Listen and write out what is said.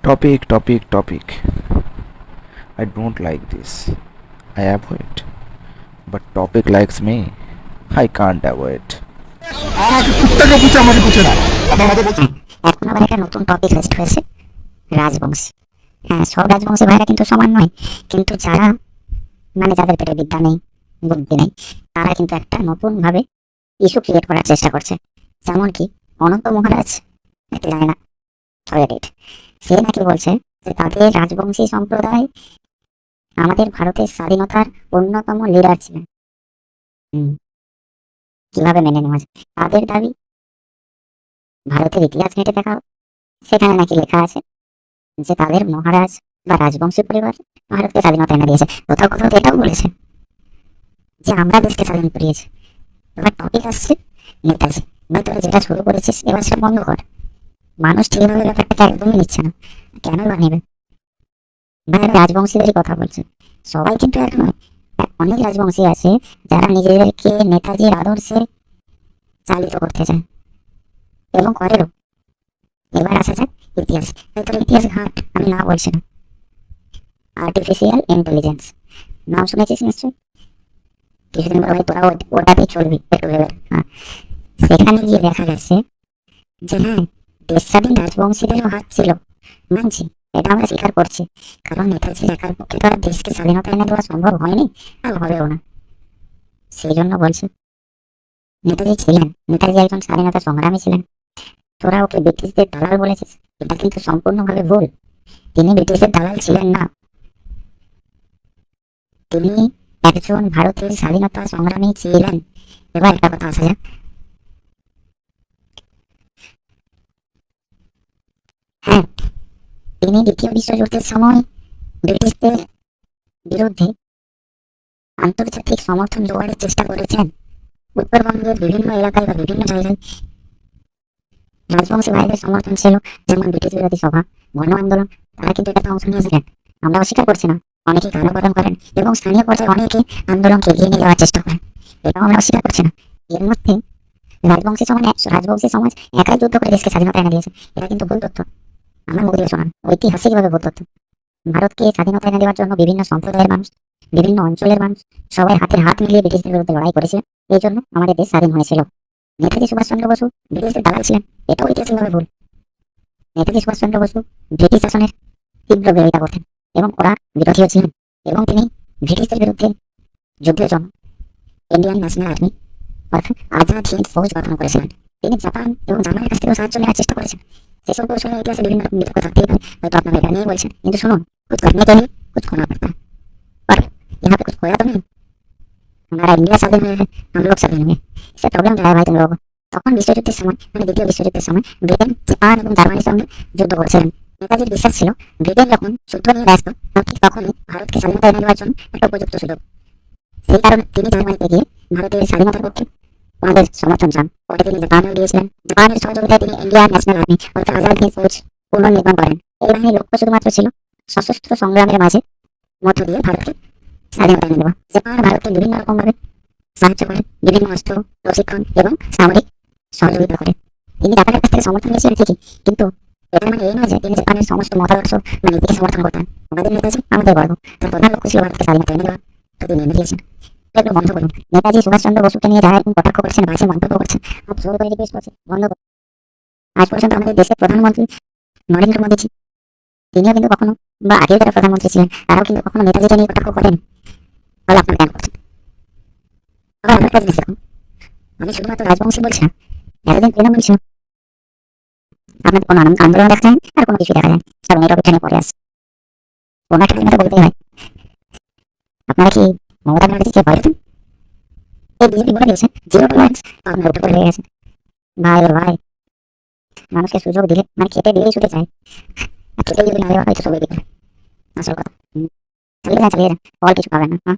Topic. I don't like this. I avoid. But topic likes me. I can't avoid. এখন আবার একটা নতুন topic list হয়েছে, রাজবংশী। হ্যাঁ, সব রাজবংশী ভাইরা কিন্তু সমান নয়, কিন্তু যারা যাদের পেটে বিদ্যা নেই, বুদ্ধি নেই, তারা কিন্তু একটা নতুন ভাবে ইস্যু ক্রিয়েট করার চেষ্টা করছে। যেমন কি অনন্ত মহারাজ, নাকি জানি না, সে নাকি বলছে যে তাদের রাজবংশী সম্প্রদায় আমাদের ভারতের স্বাধীনতার অন্যতম লিডার ছিলেন। কিভাবে মেনে নেওয়া যায়? তাদের দাবি, ভারতের ইতিহাস ঘেঁটে দেখা, সেখানে নাকি লেখা আছে যে তাদের মহারাজ বা রাজবংশী পরিবার ভারতকে স্বাধীনতা এনে দিয়েছে। কোথাও কোথাও এটাও বলেছে যে আমরা দেশকে স্বাধীন করিয়েছি। এবার টপিক আসছে নেতাজি, এবার তোরা যেটা শুরু করেছিস এবার সেটা বন্ধ কর। মানুষ ঠিকভাবে ব্যাপারটাকে একদমই নিচ্ছে না, কেন বা নেবে? ভাই, রাজবংশীদেরই কথা বলছে, সবাই কিন্তু এক নয়। অনেক রাজবংশী আছে যারা নিজেদেরকে নেতাজির আদর্শে চালিত করতে চায় এবং করেও। এবার আসা যাক ইতিহাস। তোর ইতিহাস ঘাট আমি না বলছি না। আর্টিফিশিয়াল ইন্টেলিজেন্স নাম শুনেছিস নিশ্চয়ই, কিছুদিন পরে তোরা ওটাতেই চলবি একটু ভেবে। সেখানে গিয়ে দেখা গেছে যে হ্যাঁ, দেশ স্বাধীন রাজবংশীদেরও হাত ছিল, মানছি, এটা আমরা স্বীকার করছি। কারণ নেতাজির একার পক্ষে তো আর দেশকে স্বাধীনতা এনে দেওয়া সম্ভব হয়নি, আর হবেও না। সেই জন্য বলছে নেতাজি একজন স্বাধীনতা সংগ্রামী ছিলেন। তোরা ওকে ব্রিটিশদের দালাল বলেছিস, এটা কিন্তু সম্পূর্ণভাবে ভুল। তিনি ব্রিটিশদের দালাল ছিলেন না, তিনি একজন ভারতের স্বাধীনতা সংগ্রামী ছিলেন। এবার একটা কথা আসা যাক, হ্যাঁ, তিনি দ্বিতীয় বিশ্বযুদ্ধের সময় ব্রিটিশদের বিরুদ্ধে আন্তর্জাতিক সমর্থন জোগাড়ের চেষ্টা করেছেন। উত্তরবঙ্গের বিভিন্ন এলাকায় বা বিভিন্ন জায়গায় রাজবংশী ভাইদের সমর্থন ছিল, যেমন ব্রিটিশ বিরোধী সভা, গণ আন্দোলন, তারা কিন্তু এটাতে অংশ নিয়েছিলেন। আমরা অস্বীকার করছি না, অনেকে কালো প্রদান করেন এবং স্থানীয় পর্যায়ে অনেকে আন্দোলনকে এগিয়ে নিয়ে যাওয়ার চেষ্টা করেন, এটাও আমরা অস্বীকার করছি না। এর মধ্যে রাজবংশী সমাজ একাই যুদ্ধ করে দেশকে স্বাধীনতা এনে দিয়েছে, এটা কিন্তু ভুল তথ্য। আমার মুখ দিয়ে শোনান, ঐতিহাসিকভাবে ভুল তথ্য। ভারতকে স্বাধীনতা এনে দেওয়ার জন্য বিভিন্ন সম্প্রদায়ের মানুষ, বিভিন্ন অঞ্চলের মানুষ সবাই হাতে হাত মিলিয়ে ব্রিটিশদের বিরুদ্ধে লড়াই করেছিলেন। এই জন্য আমাদের দেশ স্বাধীন হয়েছিল। নেতাজি সুভাষচন্দ্র বসু ব্রিটিশদের দালাল ছিলেন, এটাও ঐতিহাসিকভাবে ভুল। নেতাজি সুভাষচন্দ্র বসু ব্রিটিশ শাসনের তীব্র বিরোধিতা করতেন এবং ওরা বিরোধীও ছিলেন, এবং তিনি ব্রিটিশদের বিরুদ্ধে যুদ্ধের জন্য ইন্ডিয়ান ন্যাশনাল আর্মি অর্থাৎ আজাদ হিন্দ ফৌজ গঠন করেছিলেন। তিনি জাপান এবং জার্মানির কাছ থেকে সাহায্য নেওয়ার চেষ্টা করেছেন। সেসব কৌশলে ইতিহাসে বিভিন্ন রকম বিতর্ক থাকতেই পারে, হয়তো আপনারা এটা নিয়ে বলছেন, কিন্তু শুনুন, कुछ करने के लिए कुछ खोना पड़ता है, और यहाँ पे कुछ खोया तो नहीं। हमारा इंडिया स्वाधीन हुआ है, हम लोग स्वाधीन हुए, इससे प्रॉब्लम क्या है भाई तुम लोगों को? তখন বিশ্বযুদ্ধের সময়, দ্বিতীয় বিশ্বযুদ্ধের সময় ব্রিটেন, জাপান এবং জার্মানির সঙ্গে যুদ্ধ করছিলেন। নেতাজির বিশ্বাস ছিল ব্রিটেন যখন যুদ্ধ নিয়ে ব্যস্ত, ঠিক তখনই ভারতকে স্বাধীনতা এনে দেওয়ার জন্য একটা উপযুক্ত সুযোগ। সেই কারণে তিনি জার্মানিতে গিয়ে ভারতের স্বাধীনতার পক্ষে ওনাদের সমর্থন চান। ওটা তিনি জাপানেও গিয়েছিলেন। জাপানের সহযোগিতায় তিনি ইন্ডিয়ান ন্যাশনাল আর্মি অর্থাৎ আজাদ হিন্দ ফৌজ পুনর্নির্মাণ করেন। এই বাহিনীর লক্ষ্য শুধুমাত্র ছিল সশস্ত্র সংগ্রামের মাঝে মধ্য দিয়ে ভারতকে স্বাধীনতা এনে দেওয়া। জাপান ভারতকে বিভিন্ন রকম ভাবে সাহায্য করে, বিভিন্ন অস্ত্র, প্রশিক্ষণ এবং সামরিক সহযোগিতা করে। তিনি জাপানের কাছ থেকে সমর্থন নিয়েছিলেন ঠিকই, কিন্তু এটা এই নয় যে তিনি জাপানের সমস্ত মতাদর্শ নীতিকে সমর্থন করতেন। আমাদের নেতাজি আমাদের গর্ব, তার প্রধান লক্ষ্য ছিল ভারতকে স্বাধীনতা এনে দেওয়া, তো তিনি এনে দিয়েছেন। এগুলো বন্ধ করুন। নেতাজি সুভাষচন্দ্র বসুকে নিয়ে যারা এখন কটাক্ষ করছেন, বাজে মন্তব্য করছেন, খুব জোর করে রিকোয়েস্ট করছে, বন্ধ করুন। আজ পর্যন্ত আমাদের দেশের প্রধানমন্ত্রী নরেন্দ্র মোদীজি, তিনিও কিন্তু কখনো, বা আগে যারা প্রধানমন্ত্রী ছিলেন তারাও কিন্তু কখনো নেতাজিকে নিয়ে কটাক্ষ করেন, তাহলে আপনার জ্ঞান করছেন। আবার আমার কাছে দেখুন, আমি শুধুমাত্র রাজবংশী বলছি না, এতদিন তৃণমূল ছিল, আপনাদের কোনো আন্দোলন দেখা যায় আর কোনো কিছু দেখা যায়, সব নেটওয়ার্ক এখানে পড়ে আসছে। কোনো একটা কথা বলতেই হয়। আপনারা কি মমতা ব্যানার্জিকে ভয় পেতেন? এই বিজেপি বলে দিয়েছে জিরো টলারেন্স, আপনার উঠে পড়ে হয়ে গেছে। ভাই, মানুষকে সুযোগ দিলে, খেতে দিলেই ছুটে চায়, খেতে যদি না দেওয়া হয়তো সবাই দিবে। আসল কথা চালিয়ে যান, ফল কিছু পাবেন না।